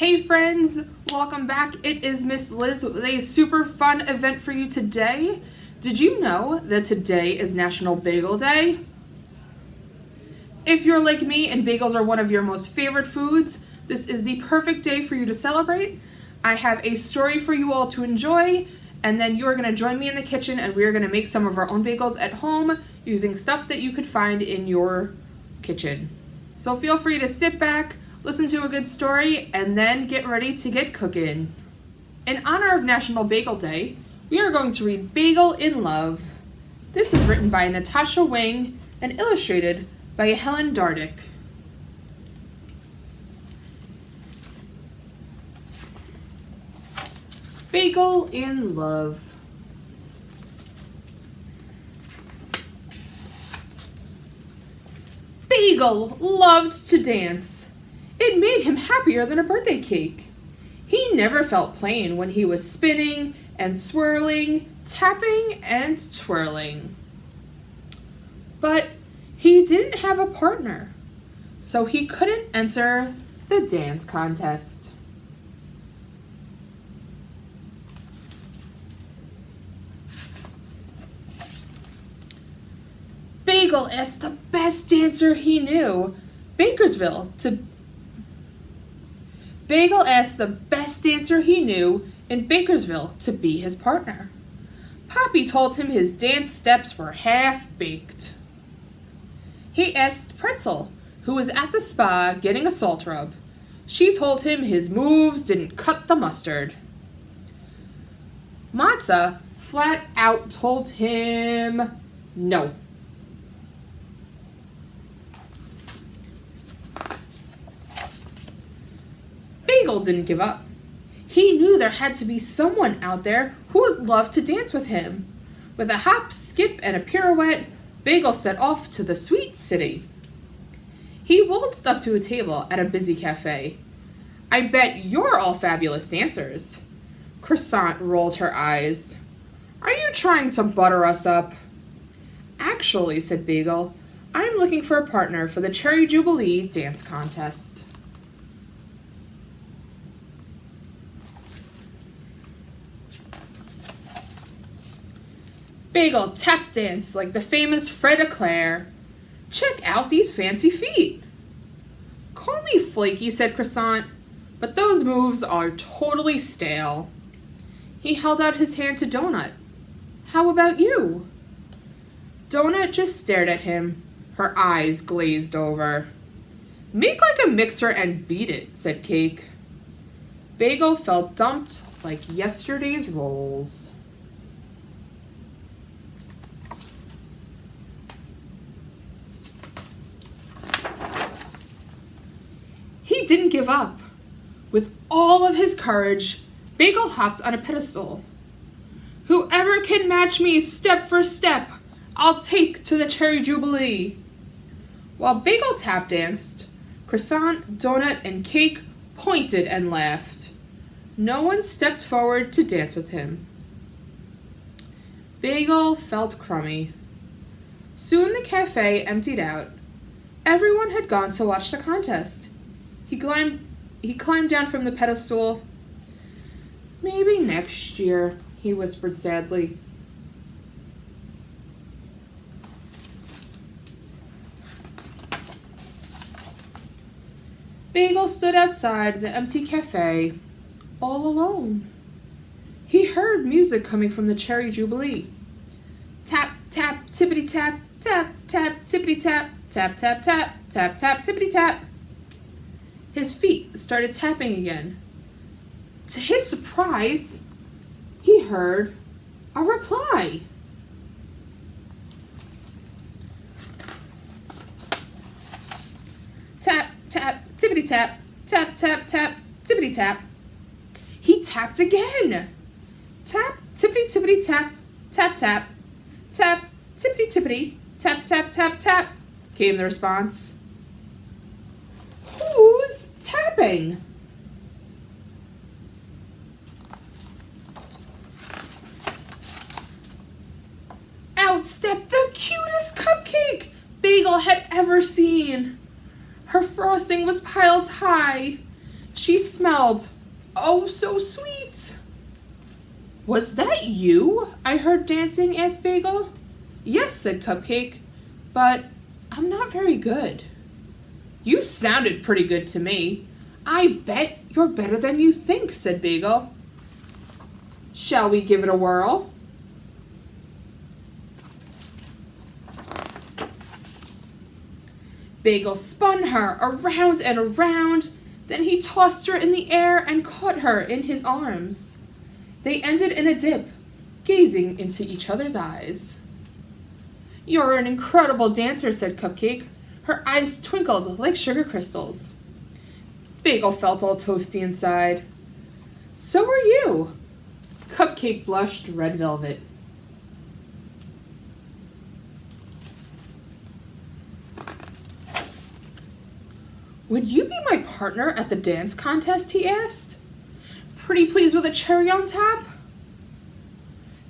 Hey friends, welcome back. It is Miss Liz with a super fun event for you today. Did you know that today is National Bagel Day? If you're like me and bagels are one of your most favorite foods, this is the perfect day for you to celebrate. I have a story for you all to enjoy, and then you are going to join me in the kitchen and we are going to make some of our own bagels at home using stuff that you could find in your kitchen. So feel free to sit back, listen to a good story, and then get ready to get cooking. In honor of National Bagel Day, we are going to read Bagel in Love. This is written by Natasha Wing and illustrated by Helen Dardick. Bagel in Love. Bagel loved to dance. It made him happier than a birthday cake. He never felt plain when he was spinning and swirling, tapping and twirling. But he didn't have a partner, so he couldn't enter the dance contest. Bagel asked the best dancer he knew, Bagel asked the best dancer he knew in Bakersville to be his partner. Poppy told him his dance steps were half-baked. He asked Pretzel, who was at the spa getting a salt rub. She told him his moves didn't cut the mustard. Matza flat out told him no. Bagel didn't give up. He knew there had to be someone out there who would love to dance with him. With a hop, skip, and a pirouette, Bagel set off to the sweet city. He waltzed up to a table at a busy cafe. I bet you're all fabulous dancers. Croissant rolled her eyes. Are you trying to butter us up? Actually, said Bagel, I'm looking for a partner for the Cherry Jubilee dance contest. Bagel tap danced like the famous Fred Eclair. Check out these fancy feet. Call me flaky, said Croissant, but those moves are totally stale. He held out his hand to Donut. How about you? Donut just stared at him, her eyes glazed over. Make like a mixer and beat it, said Cake. Bagel felt dumped like yesterday's rolls. He didn't give up. With all of his courage, Bagel hopped on a pedestal. Whoever can match me step for step, I'll take to the Cherry Jubilee. While Bagel tap danced, Croissant, Donut, and Cake pointed and laughed. No one stepped forward to dance with him. Bagel felt crummy. Soon the cafe emptied out. Everyone had gone to watch the contest. He climbed down from the pedestal. Maybe next year, he whispered sadly. Bagel stood outside the empty cafe, all alone. He heard music coming from the Cherry Jubilee. Tap, tap, tippity tap, tap, tap, tippity tap, tap, tap, tap, tap, tap, tippity tap. His feet started tapping again. To his surprise, he heard a reply. Tap, tap, tippity tap, tap, tap, tap, tippity tap. He tapped again. Tap, tippity tippity tap, tap, tap, tap, tippity tippity, tap, tap, tap, tap, came the response. Who's tapping? Out stepped the cutest cupcake Bagel had ever seen. Her frosting was piled high. She smelled oh so sweet. Was that you I heard dancing? Asked Bagel. Yes, said Cupcake, but I'm not very good. You sounded pretty good to me. I bet you're better than you think, said Bagel. Shall we give it a whirl? Bagel spun her around and around, then he tossed her in the air and caught her in his arms. They ended in a dip, gazing into each other's eyes. You're an incredible dancer, said Cupcake. Her eyes twinkled like sugar crystals. Bagel felt all toasty inside. So are you. Cupcake blushed red velvet. Would you be my partner at the dance contest? He asked. Pretty pleased with a cherry on top?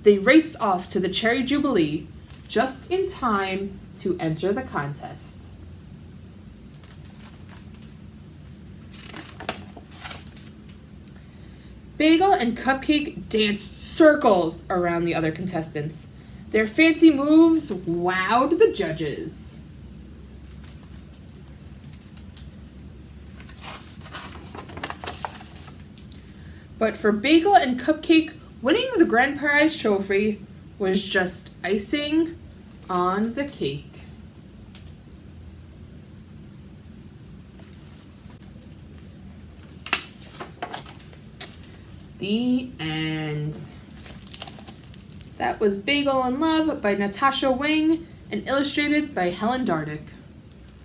They raced off to the Cherry Jubilee just in time to enter the contest. Bagel and Cupcake danced circles around the other contestants. Their fancy moves wowed the judges. But for Bagel and Cupcake, winning the grand prize trophy was just icing on the cake. The end. That was Bagel in Love by Natasha Wing and illustrated by Helen Dardick.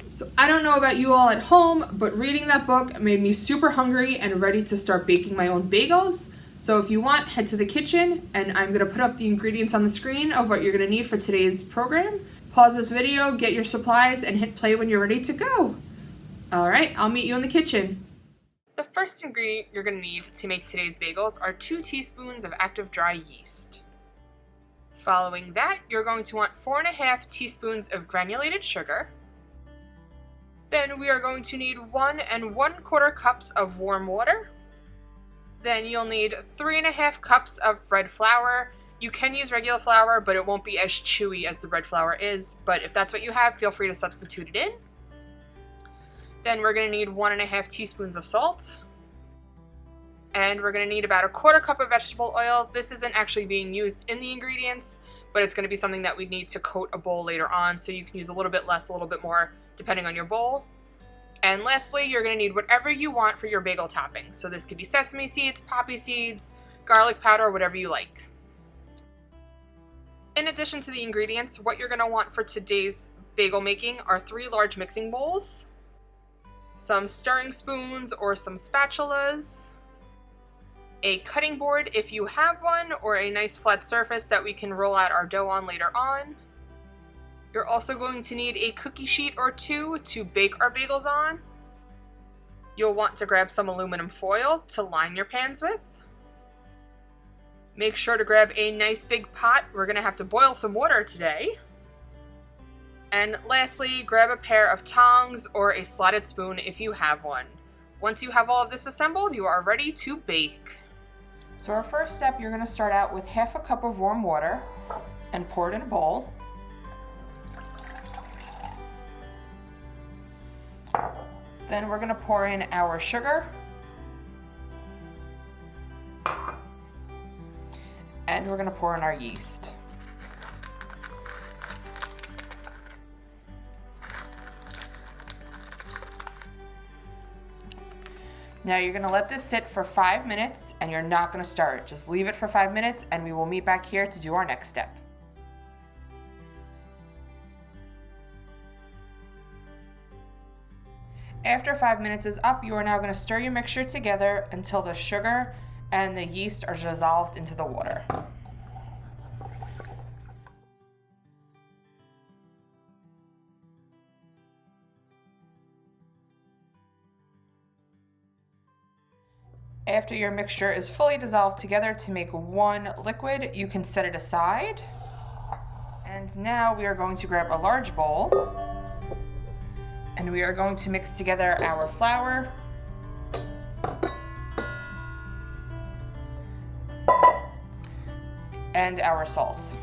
So I don't know about you all at home, but reading that book made me super hungry and ready to start baking my own bagels. So if you want, head to the kitchen, and I'm going to put up the ingredients on the screen of what you're going to need for today's program. Pause this video, get your supplies, and hit play when you're ready to go. All right, I'll meet you in the kitchen. The first ingredient you're going to need to make today's bagels are 2 teaspoons of active dry yeast. Following that, you're going to want 4.5 teaspoons of granulated sugar. Then we are going to need 1 1/4 cups of warm water. Then you'll need 3.5 cups of bread flour. You can use regular flour, but it won't be as chewy as the bread flour is. But if that's what you have, feel free to substitute it in. Then we're going to need 1.5 teaspoons of salt. And we're going to need about 1/4 cup of vegetable oil. This isn't actually being used in the ingredients, but it's going to be something that we need to coat a bowl later on. So you can use a little bit less, a little bit more, depending on your bowl. And lastly, you're going to need whatever you want for your bagel topping. So this could be sesame seeds, poppy seeds, garlic powder, whatever you like. In addition to the ingredients, what you're going to want for today's bagel making are 3 large mixing bowls, some stirring spoons or some spatulas, a cutting board if you have one, or a nice flat surface that we can roll out our dough on later on. You're also going to need a cookie sheet or 2 to bake our bagels on. You'll want to grab some aluminum foil to line your pans with. Make sure to grab a nice big pot. We're going to have to boil some water today. And lastly, grab a pair of tongs or a slotted spoon if you have one. Once you have all of this assembled, you are ready to bake. So our first step, you're going to start out with 1/2 cup of warm water and pour it in a bowl. Then we're going to pour in our sugar. And we're going to pour in our yeast. Now you're going to let this sit for 5 minutes, and you're not going to stir it. Just leave it for 5 minutes and we will meet back here to do our next step. After 5 minutes is up, you are now going to stir your mixture together until the sugar and the yeast are dissolved into the water. After your mixture is fully dissolved together to make one liquid, you can set it aside. And now we are going to grab a large bowl, and we are going to mix together our flour, and our salt.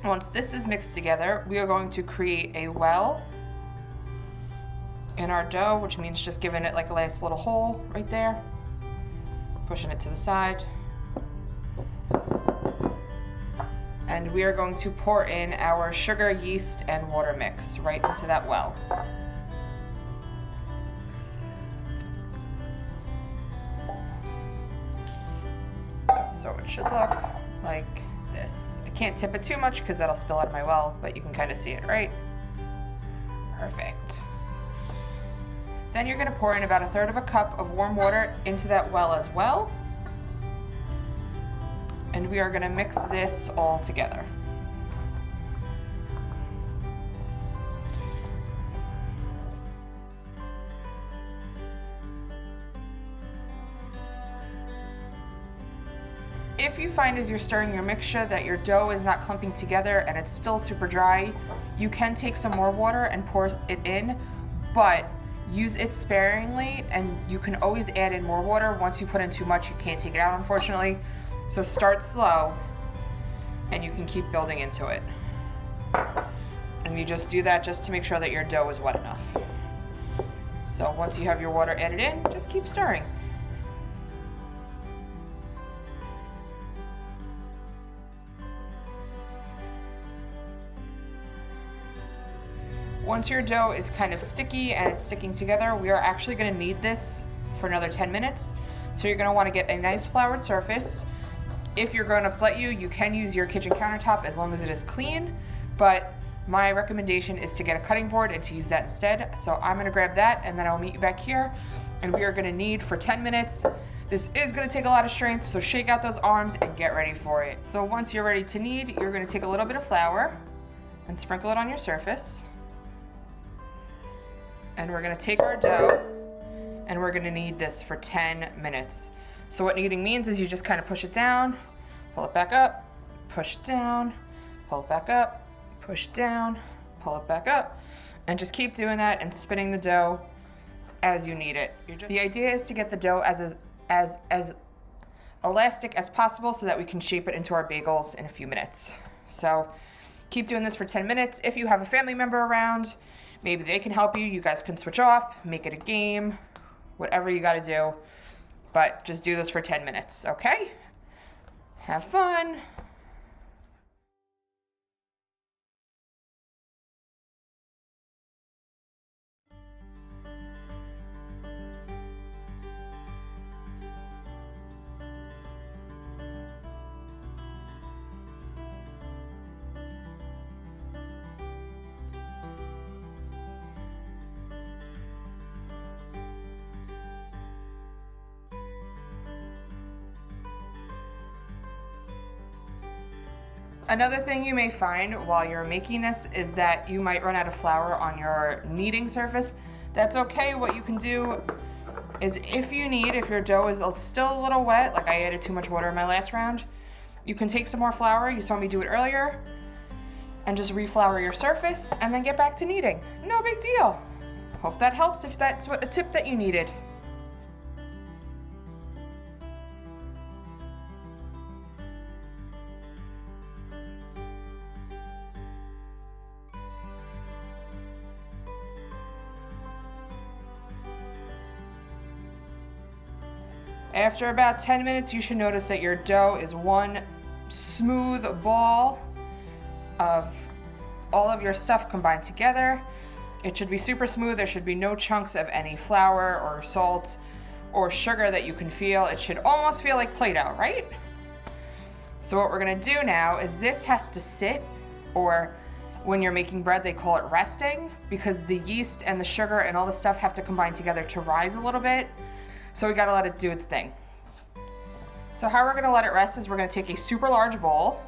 Once this is mixed together, we are going to create a well in our dough, which means just giving it like a nice little hole right there, pushing it to the side. And we are going to pour in our sugar, yeast, and water mix right into that well. So it should look like this. I can't tip it too much because that'll spill out of my well, but you can kind of see it, right? Perfect. Then you're gonna pour in about 1/3 of a cup of warm water into that well as well. And we are gonna mix this all together. If you find as you're stirring your mixture that your dough is not clumping together and it's still super dry, you can take some more water and pour it in, but use it sparingly, and you can always add in more water. Once you put in too much, you can't take it out, unfortunately. So start slow and you can keep building into it. And you just do that just to make sure that your dough is wet enough. So once you have your water added in, just keep stirring. Once your dough is kind of sticky and it's sticking together, we are actually going to knead this for another 10 minutes. So you're going to want to get a nice floured surface. If your grown-ups let you, you can use your kitchen countertop as long as it is clean, but my recommendation is to get a cutting board and to use that instead. So I'm going to grab that and then I'll meet you back here, and we are going to knead for 10 minutes. This is going to take a lot of strength, so shake out those arms and get ready for it. So once you're ready to knead, you're going to take a little bit of flour and sprinkle it on your surface. And we're gonna take our dough and we're gonna knead this for 10 minutes. So what kneading means is you just kind of push it down, pull it back up, push it down, pull it back up, push it down, pull it back up, and just keep doing that and spinning the dough as you knead it. The idea is to get the dough as elastic as possible so that we can shape it into our bagels in a few minutes. So keep doing this for 10 minutes. If you have a family member around, maybe they can help you. You guys can switch off, make it a game, whatever you got to do. But just do this for 10 minutes, okay? Have fun. Another thing you may find while you're making this is that you might run out of flour on your kneading surface. That's okay. What you can do is if your dough is still a little wet, like I added too much water in my last round, you can take some more flour, you saw me do it earlier, and just reflour your surface and then get back to kneading. No big deal. Hope that helps if that's a tip that you needed. After about 10 minutes, you should notice that your dough is one smooth ball of all of your stuff combined together. It should be super smooth. There should be no chunks of any flour or salt or sugar that you can feel. It should almost feel like Play-Doh, right? So what we're gonna do now is this has to sit, or when you're making bread, they call it resting, because the yeast and the sugar and all the stuff have to combine together to rise a little bit. So we gotta let it do its thing. So how we're gonna let it rest is we're gonna take a super large bowl.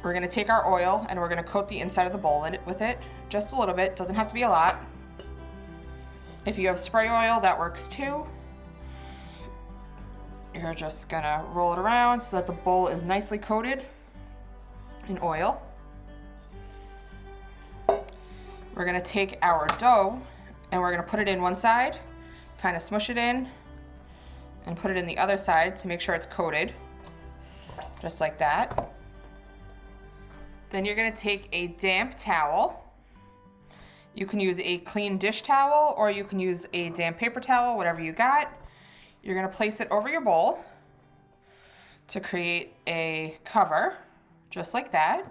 We're gonna take our oil and we're gonna coat the inside of the bowl with it, just a little bit, doesn't have to be a lot. If you have spray oil, that works too. You're just gonna roll it around so that the bowl is nicely coated in oil. we're gonna take our dough and we're gonna put it in one side, kind of smush it in, and put it in the other side to make sure it's coated, just like that. Then you're gonna take a damp towel. You can use a clean dish towel or you can use a damp paper towel, whatever you got. You're gonna place it over your bowl to create a cover, just like that.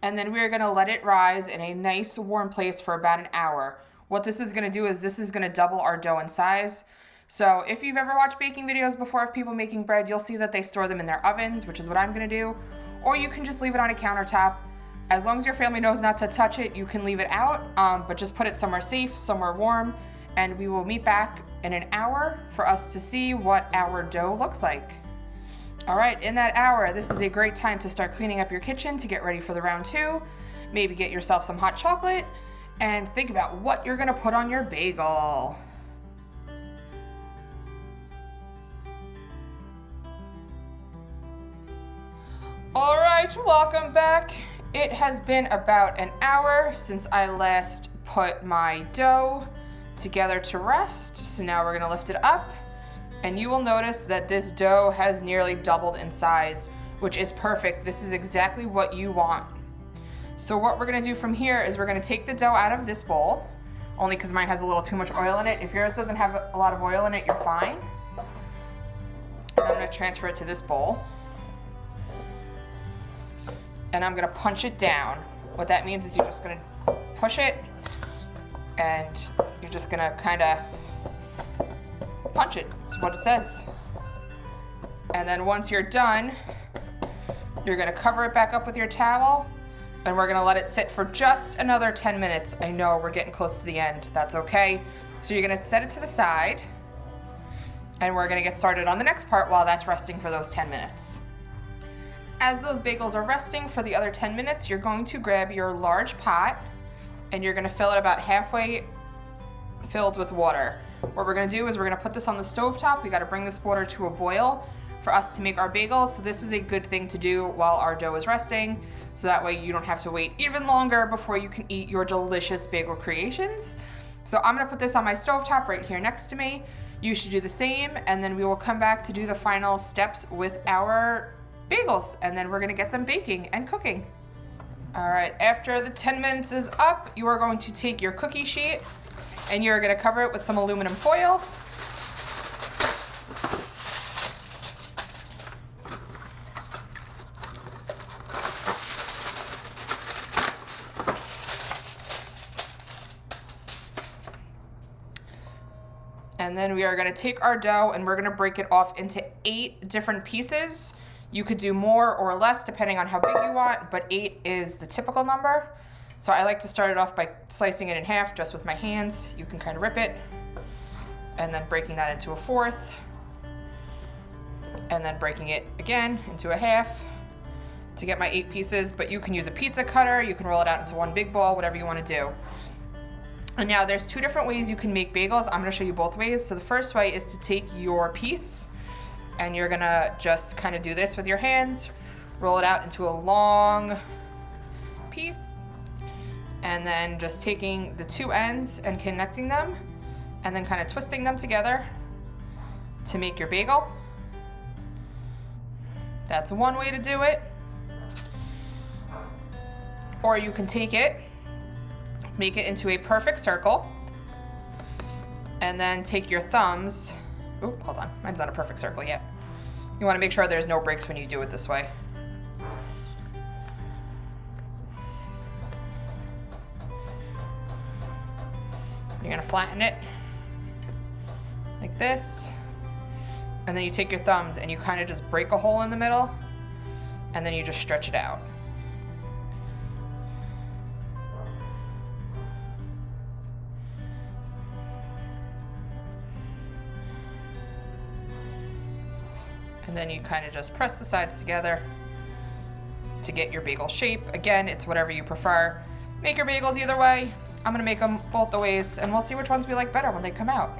And then we're gonna let it rise in a nice warm place for about an hour. What this is gonna do is this is gonna double our dough in size. So if you've ever watched baking videos before of people making bread, you'll see that they store them in their ovens, which is what I'm gonna do. Or you can just leave it on a countertop. As long as your family knows not to touch it, you can leave it out, but just put it somewhere safe, somewhere warm, and we will meet back in an hour for us to see what our dough looks like. All right, in that hour, this is a great time to start cleaning up your kitchen to get ready for the round 2. Maybe get yourself some hot chocolate and think about what you're gonna put on your bagel. All right, welcome back. It has been about an hour since I last put my dough together to rest. So now we're gonna lift it up and you will notice that this dough has nearly doubled in size, which is perfect. This is exactly what you want. So what we're gonna do from here is we're gonna take the dough out of this bowl, only because mine has a little too much oil in it. If yours doesn't have a lot of oil in it, you're fine. I'm gonna transfer it to this bowl. And I'm gonna punch it down. What that means is you're just gonna push it and you're just gonna kinda punch it. That's what it says. And then once you're done, you're gonna cover it back up with your towel and we're gonna let it sit for just another 10 minutes. I know we're getting close to the end, that's okay. So you're gonna set it to the side and we're gonna get started on the next part while that's resting for those 10 minutes. As those bagels are resting for the other 10 minutes, you're going to grab your large pot and you're gonna fill it about halfway filled with water. What we're gonna do is we're gonna put this on the stove top. We gotta bring this water to a boil for us to make our bagels. So this is a good thing to do while our dough is resting. So that way you don't have to wait even longer before you can eat your delicious bagel creations. So I'm gonna put this on my stove top right here next to me. You should do the same and then we will come back to do the final steps with our bagels and then we're gonna get them baking and cooking. All right, after the 10 minutes is up, you are going to take your cookie sheet and you're gonna cover it with some aluminum foil. And then we are gonna take our dough and we're gonna break it off into 8 different pieces. You could do more or less depending on how big you want, but 8 is the typical number. So I like to start it off by slicing it in half just with my hands. You can kind of rip it and then breaking that into a 1/4 and then breaking it again into a half to get my 8 pieces, but you can use a pizza cutter, you can roll it out into one big ball, whatever you want to do. And now there's 2 different ways you can make bagels. I'm gonna show you both ways. So the first way is to take your piece and you're gonna just kind of do this with your hands, roll it out into a long piece, and then just taking the 2 ends and connecting them, and then kind of twisting them together to make your bagel. That's one way to do it. Or you can take it, make it into a perfect circle, and then take your thumbs. Oop, hold on, mine's not a perfect circle yet. You wanna make sure there's no breaks when you do it this way. You're gonna flatten it like this, and then you take your thumbs and you kind of just break a hole in the middle, and then you just stretch it out. And then you kind of just press the sides together to get your bagel shape. Again, it's whatever you prefer. Make your bagels either way. I'm gonna make them both the ways and we'll see which ones we like better when they come out.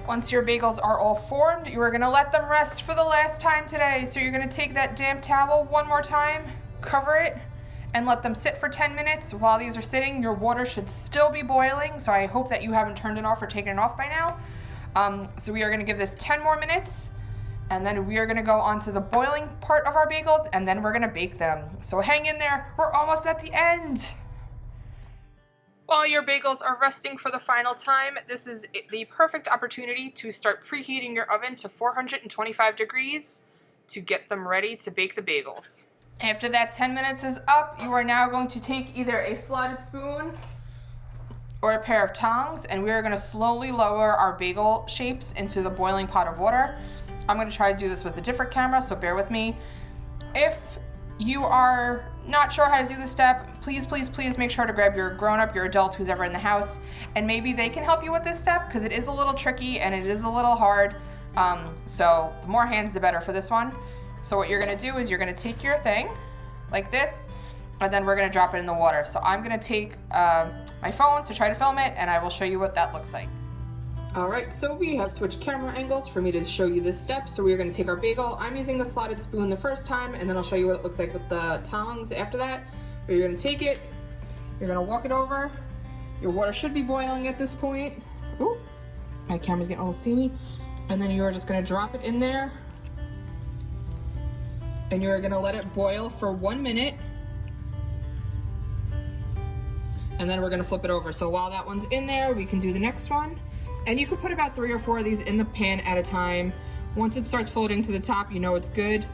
Once your bagels are all formed, you are gonna let them rest for the last time today. So you're gonna take that damp towel one more time, cover it, and let them sit for 10 minutes. While these are sitting, your water should still be boiling, so I hope that you haven't turned it off or taken it off by now. So we are gonna give this 10 more minutes, and then we are gonna go on to the boiling part of our bagels, and then we're gonna bake them. So hang in there, we're almost at the end. While your bagels are resting for the final time, this is the perfect opportunity to start preheating your oven to 425 degrees to get them ready to bake the bagels. After that 10 minutes is up, you are now going to take either a slotted spoon or a pair of tongs, and we are going to slowly lower our bagel shapes into the boiling pot of water. I'm going to try to do this with a different camera, so bear with me. If you are not sure how to do this step, please make sure to grab your grown-up, your adult, who's ever in the house, and maybe they can help you with this step, because it is a little tricky and it is a little hard. So the more hands, the better for this one. So what you're gonna do is you're gonna take your thing like this, and then we're gonna drop it in the water. So I'm gonna take my phone to try to film it, and I will show you what that looks like. All right, so we have switched camera angles for me to show you this step. So we're gonna take our bagel. I'm using the slotted spoon the first time, and then I'll show you what it looks like with the tongs after that. But you're gonna take it, you're gonna walk it over. Your water should be boiling at this point. Ooh, my camera's getting a little steamy. And then you're just gonna drop it in there, and you're gonna let it boil for 1 minute. And then we're gonna flip it over. So while that one's in there, we can do the next one. And you can put about 3 or 4 of these in the pan at a time. Once it starts floating to the top, you know it's good.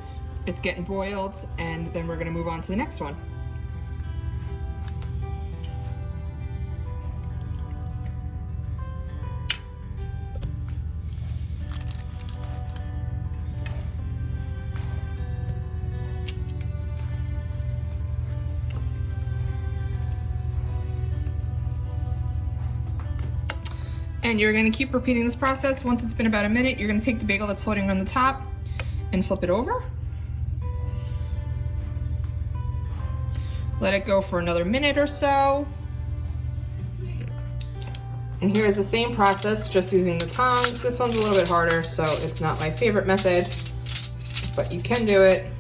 It's getting boiled, and then we're gonna move on to the next one. And you're gonna keep repeating this process. Once it's been about a minute, you're gonna take the bagel that's floating on the top and flip it over. Let it go for another minute or so. And here's the same process, just using the tongs. This one's a little bit harder, so it's not my favorite method, but you can do it.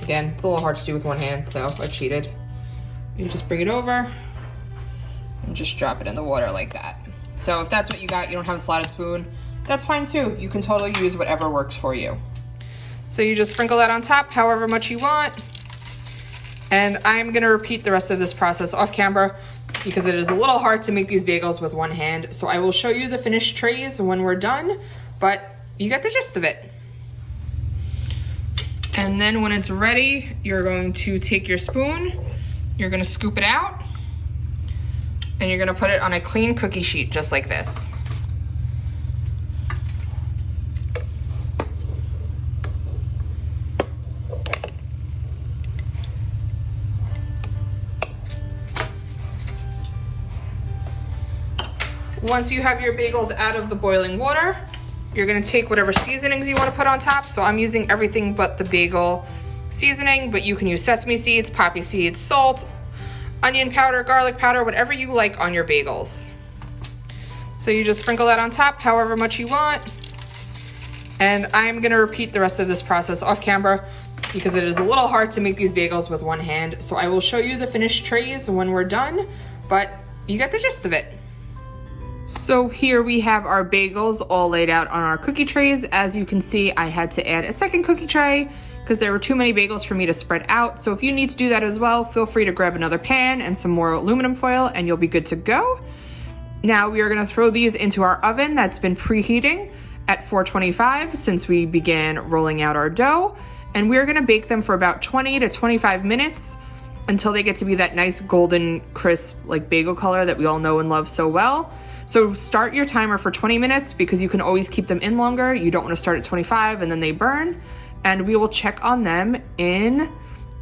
Again, it's a little hard to do with one hand, so I cheated. You just bring it over and just drop it in the water like that. So if that's what you got, you don't have a slotted spoon, that's fine too. You can totally use whatever works for you. So you just sprinkle that on top however much you want. And I'm gonna repeat the rest of this process off camera because it is a little hard to make these bagels with one hand. So I will show you the finished trays when we're done, but you get the gist of it. And then when it's ready, you're going to take your spoon, you're gonna scoop it out, and you're gonna put it on a clean cookie sheet, just like this. Once you have your bagels out of the boiling water, you're gonna take whatever seasonings you wanna put on top. So I'm using everything but the bagel seasoning, but you can use sesame seeds, poppy seeds, salt, onion powder, garlic powder, whatever you like on your bagels. So you just sprinkle that on top however much you want. And I'm gonna repeat the rest of this process off camera because it is a little hard to make these bagels with one hand. So I will show you the finished trays when we're done, but you get the gist of it. So here we have our bagels all laid out on our cookie trays. As you can see, I had to add a second cookie tray because there were too many bagels for me to spread out. So if you need to do that as well, feel free to grab another pan and some more aluminum foil and you'll be good to go. Now we are gonna throw these into our oven that's been preheating at 425 since we began rolling out our dough. And we're gonna bake them for about 20 to 25 minutes until they get to be that nice golden crisp like bagel color that we all know and love so well. So start your timer for 20 minutes because you can always keep them in longer. You don't wanna start at 25 and then they burn. And we will check on them in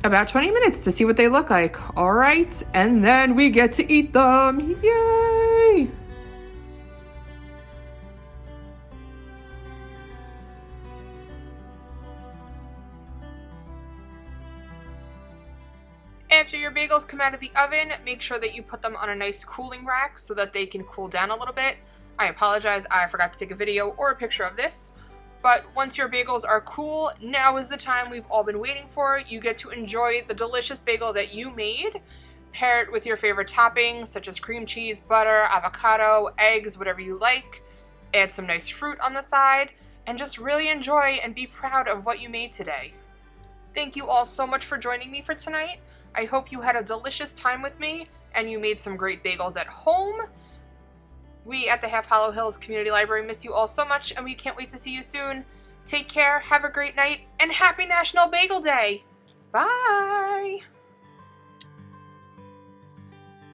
about 20 minutes to see what they look like. All right, and then we get to eat them, yay! After your bagels come out of the oven, make sure that you put them on a nice cooling rack so that they can cool down a little bit. I apologize, I forgot to take a video or a picture of this. But once your bagels are cool, now is the time we've all been waiting for. You get to enjoy the delicious bagel that you made. Pair it with your favorite toppings, such as cream cheese, butter, avocado, eggs, whatever you like. Add some nice fruit on the side, and just really enjoy and be proud of what you made today. Thank you all so much for joining me for tonight. I hope you had a delicious time with me, and you made some great bagels at home. We at the Half Hollow Hills Community Library miss you all so much, and we can't wait to see you soon. Take care, have a great night, and happy National Bagel Day! Bye!